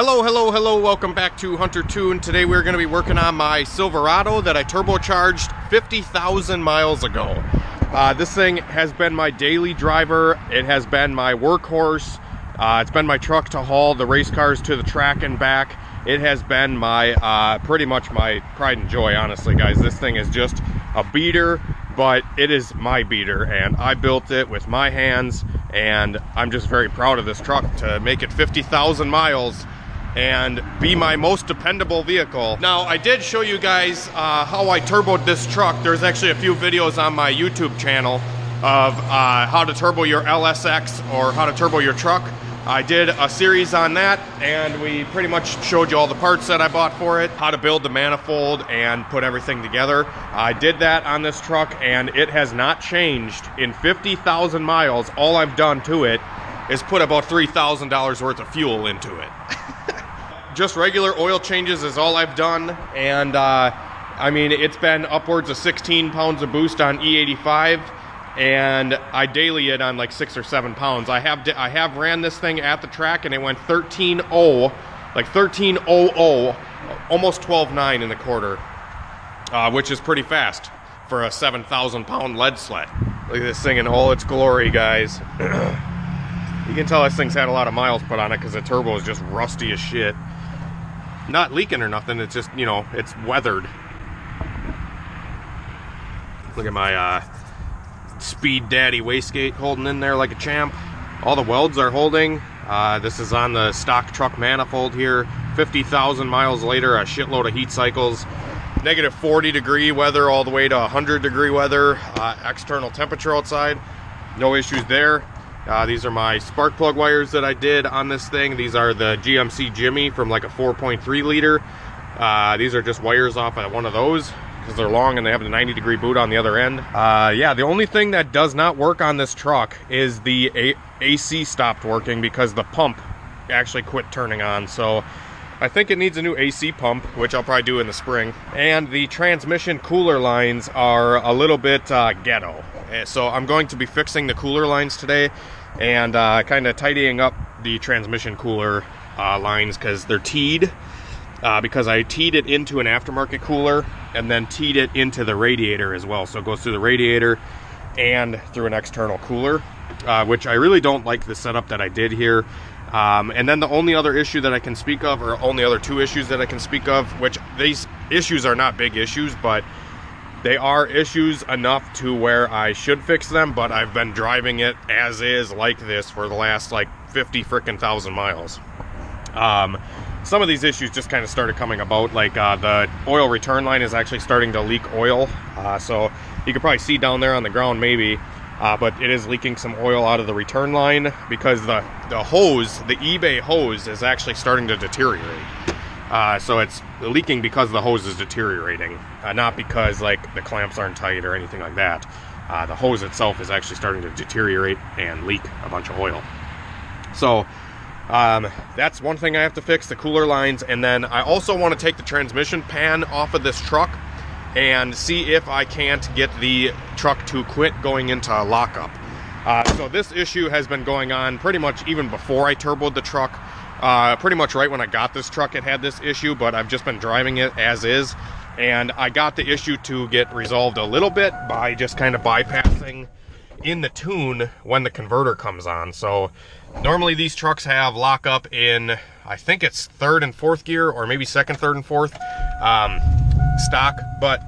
Hello, welcome back to HunterTuned. Today we're going to be working on my Silverado that I turbocharged 50,000 miles ago. This thing has been my daily driver. It has been my workhorse. It's been my truck to haul the race cars to the track and back. It has been my, pretty much my pride and joy, honestly, guys. This thing is just a beater, but it is my beater, and I built it with my hands, and I'm just very proud of this truck to make it 50,000 miles and be my most dependable vehicle. Now, I did show you guys how I turboed this truck. There's actually a few videos on my YouTube channel of how to turbo your LSX or how to turbo your truck. I did a series on that, and we pretty much showed you all the parts that I bought for it, how to build the manifold and put everything together. I did that on this truck, and it has not changed. In 50,000 miles, all I've done to it is put about $3,000 worth of fuel into it. Just regular oil changes is all I've done, and I mean, it's been upwards of 16 pounds of boost on E85, and I daily it on like 6 or 7 pounds. I have ran this thing at the track, and it went 13.0, like 13.00, almost 12.9 in the quarter, which is pretty fast for a 7,000 pound lead sled. Look at this thing in all its glory, guys. You can tell this thing's had a lot of miles put on it because the turbo is just rusty as shit. Not leaking or nothing, it's just, you know, it's weathered. Look at my Speed Daddy wastegate holding in there like a champ. All the welds are holding. This is on the stock truck manifold here. 50,000 miles later, a shitload of heat cycles. Negative 40 degree weather all the way to 100 degree weather. External temperature outside. No issues there. These are my spark plug wires that I did on this thing. These are the GMC Jimmy from like a 4.3 liter. These are just wires off of one of those because they're long and they have the 90 degree boot on the other end. Yeah, the only thing that does not work on this truck is the AC stopped working because the pump actually quit turning on. So I think it needs a new AC pump, which I'll probably do in the spring. And the transmission cooler lines are a little bit ghetto. So I'm going to be fixing the cooler lines today and kind of tidying up the transmission cooler lines because they're teed. Because I teed it into an aftermarket cooler and then teed it into the radiator as well. So it goes through the radiator and through an external cooler, which I really don't like the setup that I did here. And then the only other issue that I can speak of, or only other two issues that I can speak of, which these issues are not big issues, but they are issues enough to where I should fix them, but I've been driving it as is like this for the last like 50 frickin' thousand miles. Some of these issues just kind of started coming about, like the oil return line is actually starting to leak oil. So you can probably see down there on the ground maybe, but it is leaking some oil out of the return line because the hose, the eBay hose, is actually starting to deteriorate. So it's leaking because the hose is deteriorating, not because like the clamps aren't tight or anything like that. The hose itself is actually starting to deteriorate and leak a bunch of oil. So that's one thing I have to fix, the cooler lines. And then I also want to take the transmission pan off of this truck and see if I can't get the truck to quit going into lockup. So this issue has been going on pretty much even before I turboed the truck. Pretty much right when I got this truck it had this issue, but I've just been driving it as is, and I got the issue to get resolved a little bit by just kind of bypassing in the tune when the converter comes on. So normally these trucks have lockup in, I think it's third and fourth gear, or maybe second, third, and fourth stock, but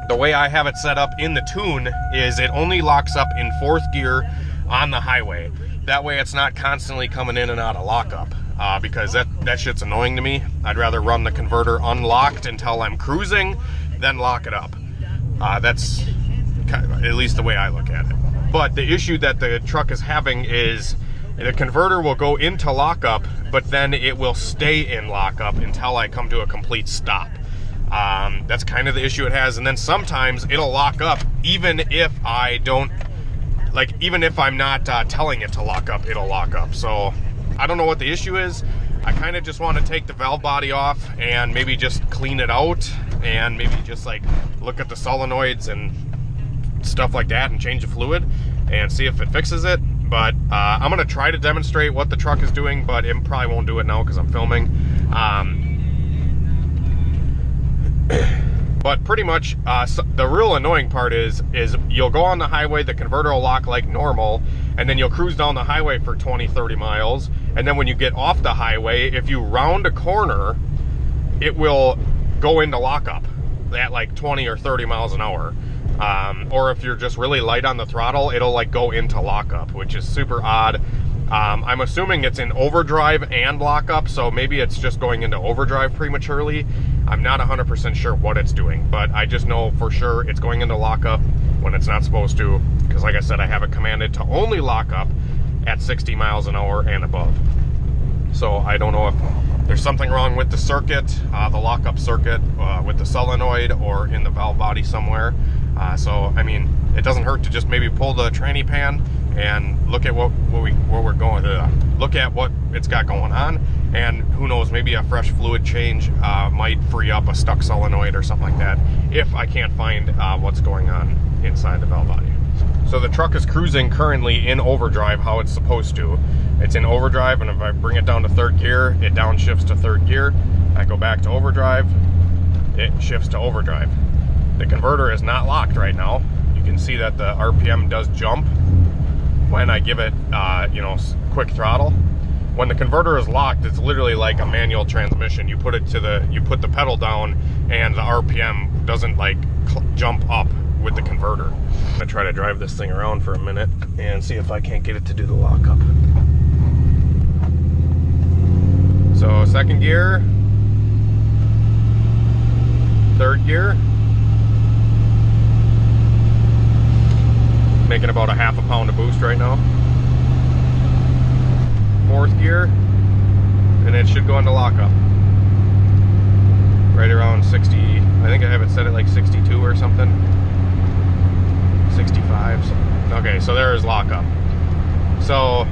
the way I have it set up in the tune is it only locks up in fourth gear on the highway. That way it's not constantly coming in and out of lockup. Because that shit's annoying to me. I'd rather run the converter unlocked until I'm cruising, then lock it up. That's kind of, at least the way I look at it. But the issue that the truck is having is the converter will go into lockup, but then it will stay in lockup until I come to a complete stop. That's kind of the issue it has. And then sometimes it'll lock up even if I don't, like, even if I'm not telling it to lock up, it'll lock up. So I don't know what the issue is. I kind of just want to take the valve body off and maybe just clean it out and maybe just like look at the solenoids and stuff like that and change the fluid and see if it fixes it. But I'm gonna try to demonstrate what the truck is doing, but it probably won't do it now because I'm filming. But pretty much, the real annoying part is you'll go on the highway, the converter will lock like normal, and then you'll cruise down the highway for 20, 30 miles, and then when you get off the highway, if you round a corner, it will go into lockup at like 20 or 30 miles an hour. Or if you're just really light on the throttle, it'll like go into lockup, which is super odd. I'm assuming it's in overdrive and lockup, so maybe it's just going into overdrive prematurely. I'm not 100% sure what it's doing, but I just know for sure it's going into lockup when it's not supposed to, because like I said, I have it commanded to only lock up at 60 miles an hour and above. So I don't know if there's something wrong with the circuit, the lockup circuit, with the solenoid or in the valve body somewhere. So, I mean, it doesn't hurt to just maybe pull the tranny pan and look at where we're going to look at what it's got going on, and who knows, maybe a fresh fluid change might free up a stuck solenoid or something like that if I can't find what's going on inside the valve body. So the truck is cruising currently in overdrive how it's supposed to. It's in overdrive, and if I bring it down to third gear, it downshifts to third gear. I go back to overdrive, it shifts to overdrive. The converter is not locked right now. You can see that the RPM does jump when I give it, you know, quick throttle. When the converter is locked, it's literally like a manual transmission. You put the pedal down, and the RPM doesn't like jump up with the converter. I'm gonna try to drive this thing around for a minute and see if I can't get it to do the lockup. So second gear, third gear, making about a half a pound of boost right now. Fourth gear, and it should go into lockup right around 60. I think I have it set at like 62 or something, 65. Okay, so there is lockup. So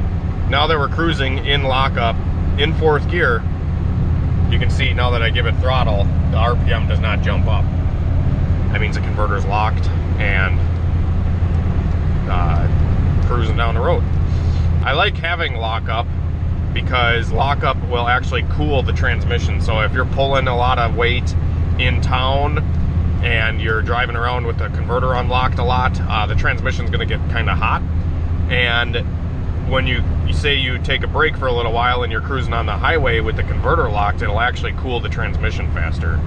now that we're cruising in lockup in fourth gear, you can see now that I give it throttle, the RPM does not jump up. That means the converter is locked and cruising down the road. I like having lockup because lockup will actually cool the transmission. So if you're pulling a lot of weight in town and you're driving around with the converter unlocked a lot, the transmission's going to get kind of hot. And when you say you take a break for a little while and you're cruising on the highway with the converter locked, it'll actually cool the transmission faster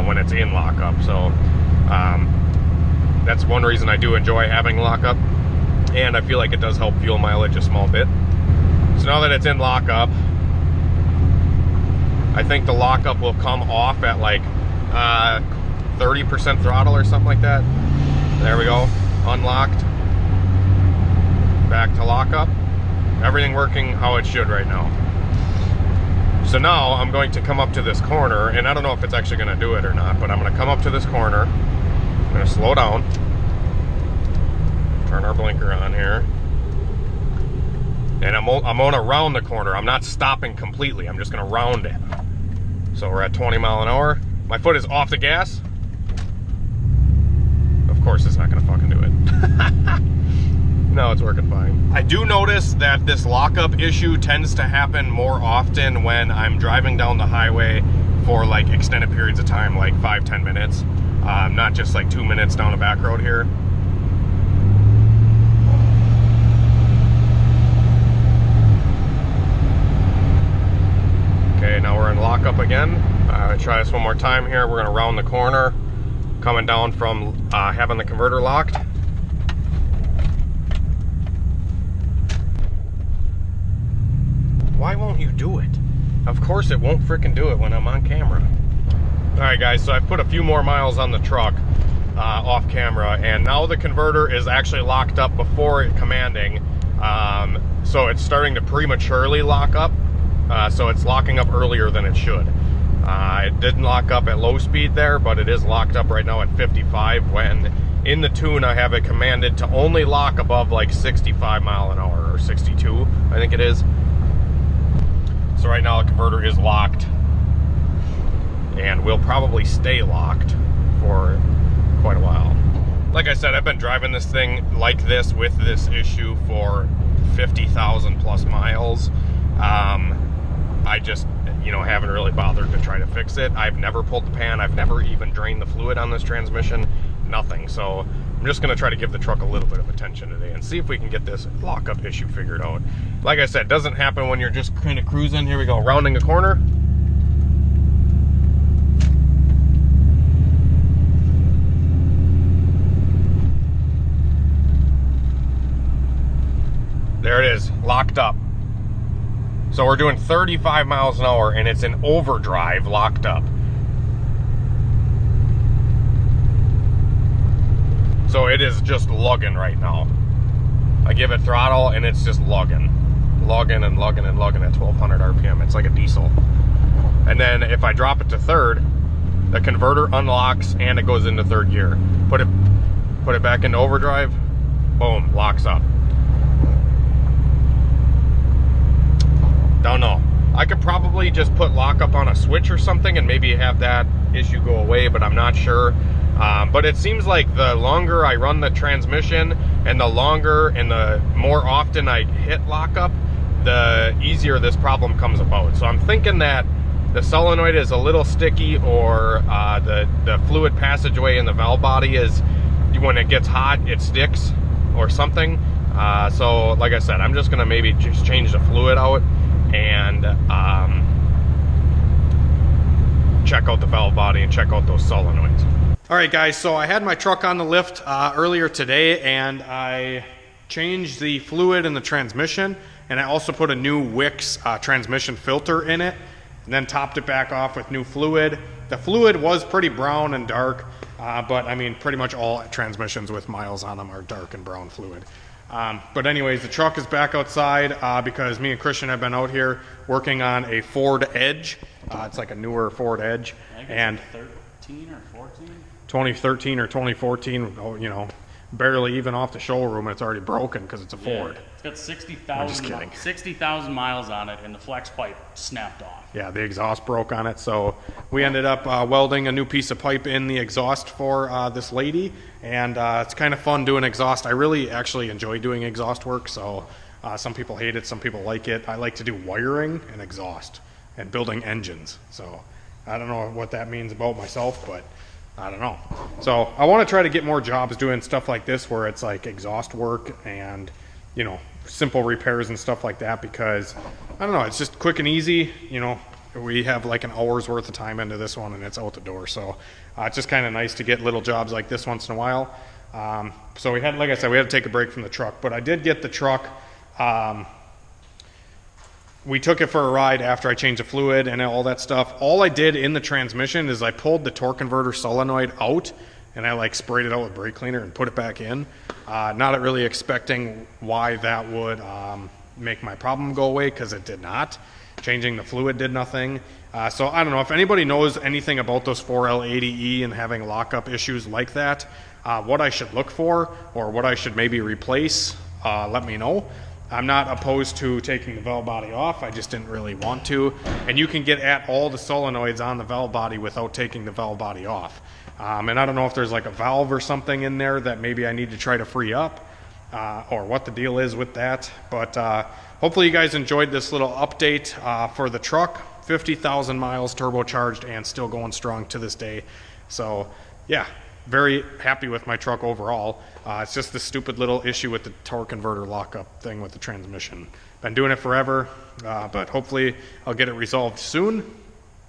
when it's in lockup. So that's one reason I do enjoy having lockup, and I feel like it does help fuel mileage a small bit. So now that it's in lockup, I think the lockup will come off at like 30% throttle or something like that. There we go, unlocked, back to lockup. Everything working how it should right now. So now I'm going to come up to this corner, and I don't know if it's actually going to do it or not, but I'm going to come up to this corner. I'm going to slow down, turn our blinker on here, and I'm going to round the corner. I'm not stopping completely, I'm just going to round it. So we're at 20 mile an hour. My foot is off the gas. Of course it's not going to fucking do it. No, it's working fine. I do notice that this lockup issue tends to happen more often when I'm driving down the highway for like extended periods of time, like 5-10 minutes. Not just like 2 minutes down a back road here. Okay, now we're in lockup again. Try this one more time here. We're gonna round the corner, coming down from having the converter locked. Why won't you do it? Of course it won't frickin' do it when I'm on camera. Alright guys, so I've put a few more miles on the truck off camera, and now the converter is actually locked up before it commanding. So it's starting to prematurely lock up. So it's locking up earlier than it should. It didn't lock up at low speed there, but it is locked up right now at 55, when in the tune I have it commanded to only lock above like 65 mile an hour, or 62, I think it is. So right now the converter is locked, and will probably stay locked for quite a while. Like I said, I've been driving this thing like this with this issue for 50,000 plus miles. I just, you know, haven't really bothered to try to fix it. I've never pulled the pan. I've never even drained the fluid on this transmission. Nothing. So I'm just going to try to give the truck a little bit of attention today and see if we can get this lockup issue figured out. Like I said, it doesn't happen when you're just kind of cruising. Here we go, rounding a corner. There it is, locked up. So we're doing 35 miles an hour and it's in overdrive, locked up. So it is just lugging right now. I give it throttle and it's just lugging. Lugging and lugging and lugging at 1200 RPM. It's like a diesel. And then if I drop it to third, the converter unlocks and it goes into third gear. Put it back into overdrive, boom, locks up. Don't know. I could probably just put lockup on a switch or something and maybe have that issue go away, but I'm not sure. But it seems like the longer I run the transmission and the longer and the more often I hit lockup, the easier this problem comes about. So I'm thinking that the solenoid is a little sticky, or the fluid passageway in the valve body is, when it gets hot, it sticks or something. So like I said, I'm just gonna maybe just change the fluid out and check out the valve body and check out those solenoids. All right, guys, so I had my truck on the lift earlier today, and I changed the fluid in the transmission, and I also put a new Wix transmission filter in it, and then topped it back off with new fluid. The fluid was pretty brown and dark, but I mean, pretty much all transmissions with miles on them are dark and brown fluid. But anyways, the truck is back outside because me and Christian have been out here working on a Ford Edge. It's like a newer Ford Edge. And 13 or 14? 2013 or 2014, you know, barely even off the showroom, and it's already broken because it's a Ford. It's got 60,000 miles on it, and the flex pipe snapped off. Yeah, the exhaust broke on it, so we ended up welding a new piece of pipe in the exhaust for this lady, and it's kind of fun doing exhaust. I really actually enjoy doing exhaust work, so some people hate it, some people like it. I like to do wiring and exhaust and building engines, so I don't know what that means about myself, but I don't know. So I want to try to get more jobs doing stuff like this where it's like exhaust work and, you know, simple repairs and stuff like that, because I don't know, it's just quick and easy. You know, we have like an hour's worth of time into this one and it's out the door. So it's just kind of nice to get little jobs like this once in a while. So we had, like I said, we had to take a break from the truck, but I did get the truck. We took it for a ride after I changed the fluid and all that stuff. All I did in the transmission is I pulled the torque converter solenoid out and I like sprayed it out with brake cleaner and put it back in. Not really expecting why that would make my problem go away, because it did not. Changing the fluid did nothing. So I don't know if anybody knows anything about those 4L80E and having lockup issues like that, what I should look for or what I should maybe replace, let me know. I'm not opposed to taking the valve body off, I just didn't really want to. And you can get at all the solenoids on the valve body without taking the valve body off. And I don't know if there's like a valve or something in there that maybe I need to try to free up, or what the deal is with that. But hopefully you guys enjoyed this little update for the truck. 50,000 miles turbocharged and still going strong to this day. So yeah, very happy with my truck overall. It's just this stupid little issue with the torque converter lockup thing with the transmission. Been doing it forever, but hopefully I'll get it resolved soon.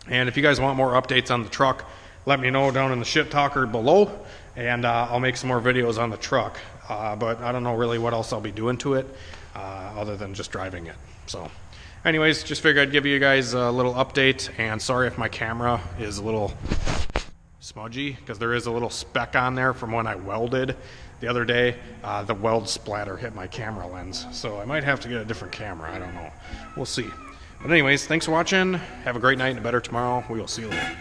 And if you guys want more updates on the truck, let me know down in the shit talker below, and I'll make some more videos on the truck. But I don't know really what else I'll be doing to it other than just driving it. So anyways, just figured I'd give you guys a little update, and sorry if my camera is a little smudgy, because there is a little speck on there from when I welded the other day. The weld splatter hit my camera lens, so I might have to get a different camera. I don't know, we'll see. But anyways, thanks for watching. Have a great night and a better tomorrow. We will see you later.